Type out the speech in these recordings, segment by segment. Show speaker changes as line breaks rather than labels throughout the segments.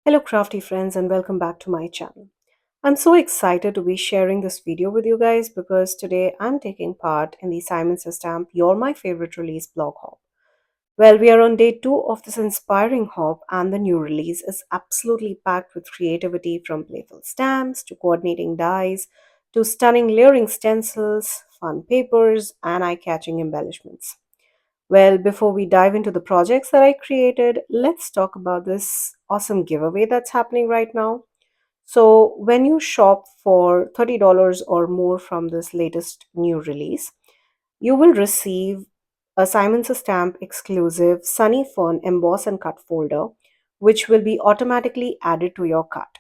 Hello crafty friends and welcome back to my channel. I'm so excited to be sharing this video with you guys because today I'm taking part in the Simon Says Stamp You're My Favorite Release blog hop. Well, we are on day 2 of this inspiring hop and the new release is absolutely packed with creativity from playful stamps to coordinating dies to stunning layering stencils, fun papers and eye-catching embellishments. Well, before we dive into the projects that I created, let's talk about this awesome giveaway that's happening right now. So, when you shop for $30 or more from this latest new release, you will receive a Simon's Stamp exclusive Sunny Fern emboss and cut folder, which will be automatically added to your cart.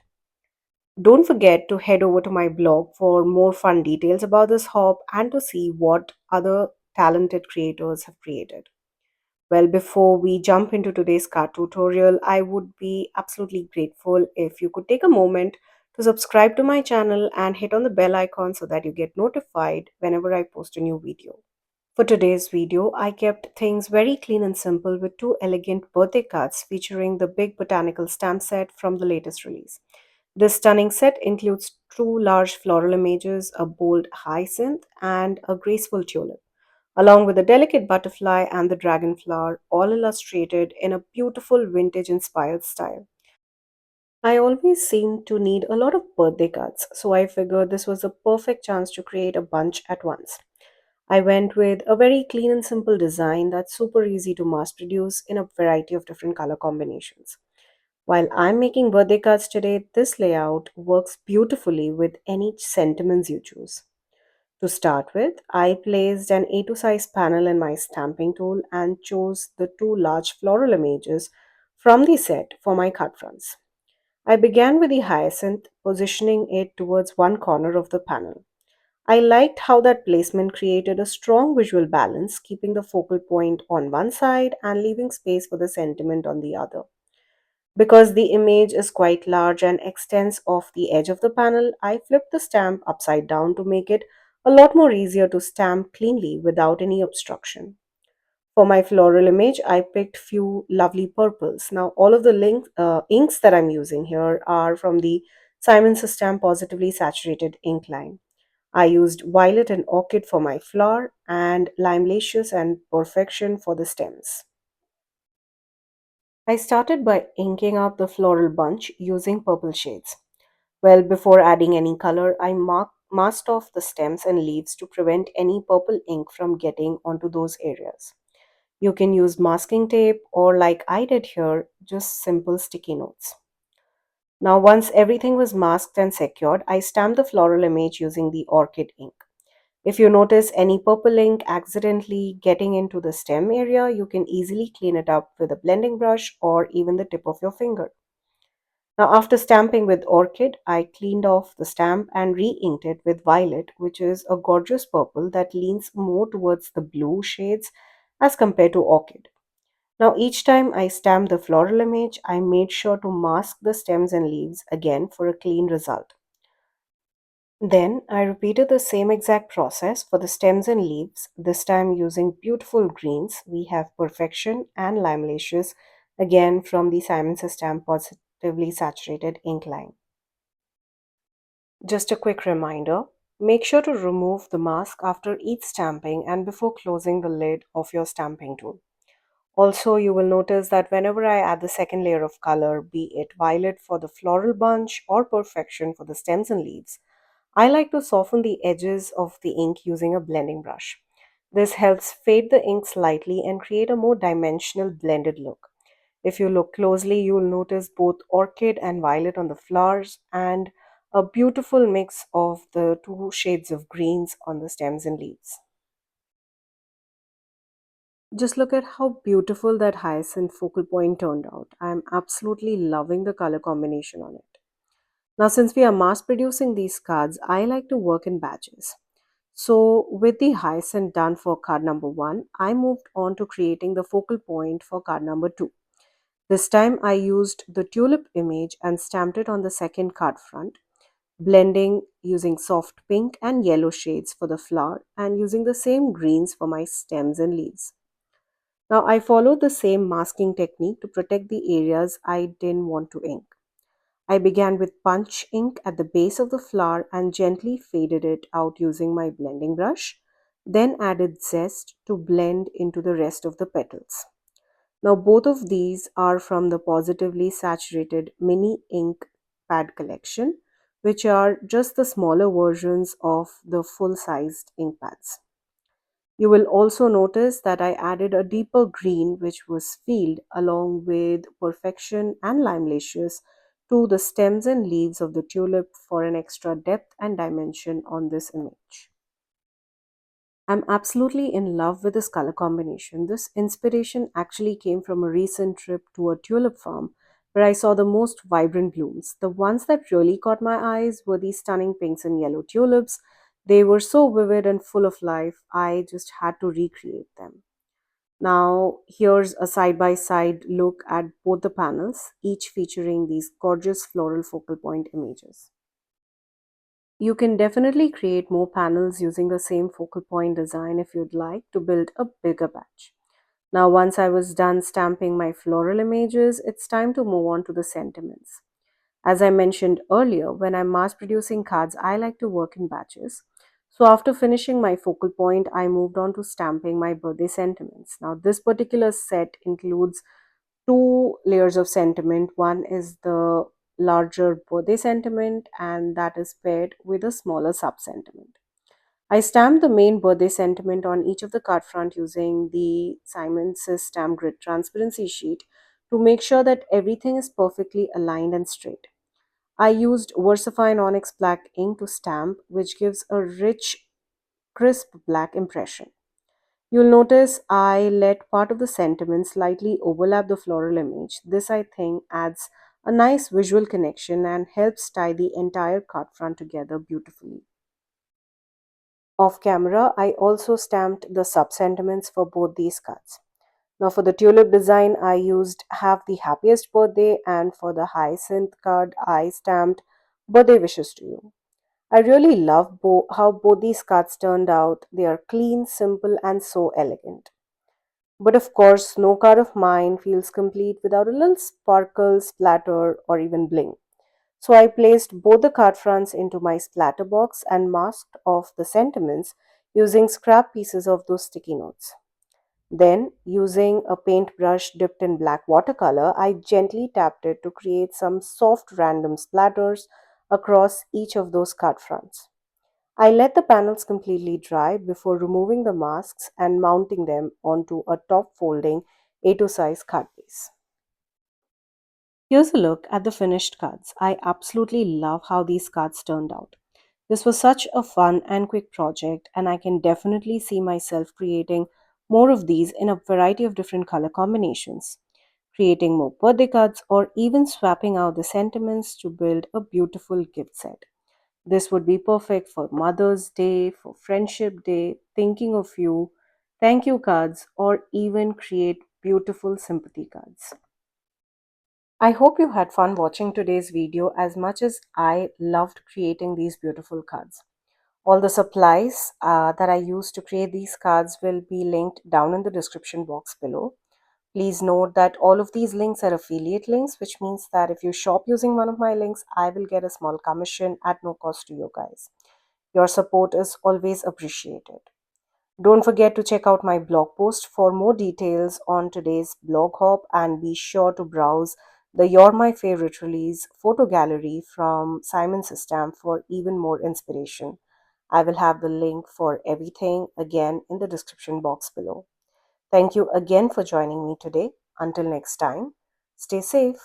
Don't forget to head over to my blog for more fun details about this hop and to see what other talented creators have created. Well, before we jump into today's card tutorial, I would be absolutely grateful if you could take a moment to subscribe to my channel and hit on the bell icon so that you get notified whenever I post a new video. For today's video, I kept things very clean and simple with two elegant birthday cards featuring the Big Botanical Stamp Set from the latest release. This stunning set includes two large floral images, a bold hyacinth, and a graceful tulip, along with a delicate butterfly and the dragonflower, all illustrated in a beautiful vintage inspired style. I always seem to need a lot of birthday cards, so I figured this was a perfect chance to create a bunch at once. I went with a very clean and simple design that's super easy to mass produce in a variety of different color combinations. While I'm making birthday cards today, this layout works beautifully with any sentiments you choose. To start with, I placed an A2 size panel in my stamping tool and chose the two large floral images from the set for my card fronts. I began with the hyacinth, positioning it towards one corner of the panel. I liked how that placement created a strong visual balance, keeping the focal point on one side and leaving space for the sentiment on the other. Because the image is quite large and extends off the edge of the panel, I flipped the stamp upside down to make it a lot more easier to stamp cleanly without any obstruction. For my floral image, I picked few lovely purples. Now, all of the inks that I'm using here are from the Simon's Stamp Positively Saturated ink line. I used violet and orchid for my flower and limelacious and perfection for the stems. I started by inking out the floral bunch using purple shades. Well, before adding any color, I masked off the stems and leaves to prevent any purple ink from getting onto those areas. You can use masking tape or, like I did here, just simple sticky notes. Now, once everything was masked and secured, I stamped the floral image using the orchid ink. If you notice any purple ink accidentally getting into the stem area, you can easily clean it up with a blending brush or even the tip of your finger. Now, after stamping with orchid, I cleaned off the stamp and re-inked it with violet, which is a gorgeous purple that leans more towards the blue shades as compared to orchid. Now, each time I stamped the floral image, I made sure to mask the stems and leaves again for a clean result. Then I repeated the same exact process for the stems and leaves, this time using beautiful greens. We have Perfection and Limelacious, again from the Simon's Stamp Positively Saturated ink line. Just a quick reminder, make sure to remove the mask after each stamping and before closing the lid of your stamping tool. Also, you will notice that whenever I add the second layer of color, be it violet for the floral bunch or Perfection for the stems and leaves, I like to soften the edges of the ink using a blending brush. This helps fade the ink slightly and create a more dimensional blended look. If you look closely, you will notice both orchid and violet on the flowers and a beautiful mix of the two shades of greens on the stems and leaves. Just look at how beautiful that hyacinth focal point turned out. I am absolutely loving the color combination on it. Now, since we are mass producing these cards, I like to work in batches. So, with the hyacinth done for card number 1, I moved on to creating the focal point for card number 2. This time I used the tulip image and stamped it on the second card front, blending using soft pink and yellow shades for the flower and using the same greens for my stems and leaves. Now I followed the same masking technique to protect the areas I didn't want to ink. I began with punch ink at the base of the flower and gently faded it out using my blending brush, then added zest to blend into the rest of the petals. Now, both of these are from the Positively Saturated Mini Ink Pad collection, which are just the smaller versions of the full sized ink pads. You will also notice that I added a deeper green, which was filled along with perfection and limelacious to the stems and leaves of the tulip for an extra depth and dimension on this image. I'm absolutely in love with this color combination. This inspiration actually came from a recent trip to a tulip farm where I saw the most vibrant blooms. The ones that really caught my eyes were these stunning pinks and yellow tulips. They were so vivid and full of life, I just had to recreate them. Now, here's a side by side look at both the panels, each featuring these gorgeous floral focal point images. You can definitely create more panels using the same focal point design if you'd like to build a bigger batch. Now, once I was done stamping my floral images, it's time to move on to the sentiments. As I mentioned earlier, when I'm mass producing cards, I like to work in batches. So, after finishing my focal point, I moved on to stamping my birthday sentiments. Now, this particular set includes two layers of sentiment. One is the larger birthday sentiment, and that is paired with a smaller sub sentiment. I stamped the main birthday sentiment on each of the card front using the Simon's stamp grid transparency sheet to make sure that everything is perfectly aligned and straight. I used VersaFine Onyx Black ink to stamp, which gives a rich, crisp black impression. You'll notice I let part of the sentiment slightly overlap the floral image. This, I think, adds a nice visual connection and helps tie the entire card front together beautifully. Off camera, I also stamped the sub sentiments for both these cards. Now, for the tulip design, I used Have the Happiest Birthday, and for the hyacinth card, I stamped Birthday Wishes to You. I really love how both these cards turned out. They are clean, simple, and so elegant. But of course, no card of mine feels complete without a little sparkle, splatter, or even bling. So I placed both the card fronts into my splatter box and masked off the sentiments using scrap pieces of those sticky notes. Then, using a paintbrush dipped in black watercolor, I gently tapped it to create some soft random splatters across each of those card fronts. I let the panels completely dry before removing the masks and mounting them onto a top folding A2 size card base. Here's a look at the finished cards. I absolutely love how these cards turned out. This was such a fun and quick project, and I can definitely see myself creating more of these in a variety of different color combinations, creating more birthday cards, or even swapping out the sentiments to build a beautiful gift set. This would be perfect for Mother's Day, for Friendship Day, thinking of you, thank you cards, or even create beautiful sympathy cards. I hope you had fun watching today's video as much as I loved creating these beautiful cards. All the supplies that I used to create these cards will be linked down in the description box below. Please note that all of these links are affiliate links, which means that if you shop using one of my links, I will get a small commission at no cost to you guys. Your support is always appreciated. Don't forget to check out my blog post for more details on today's blog hop, and be sure to browse the You're My Favorite Release photo gallery from Simon's Stamp for even more inspiration. I will have the link for everything again in the description box below. Thank you again for joining me today. Until next time, stay safe.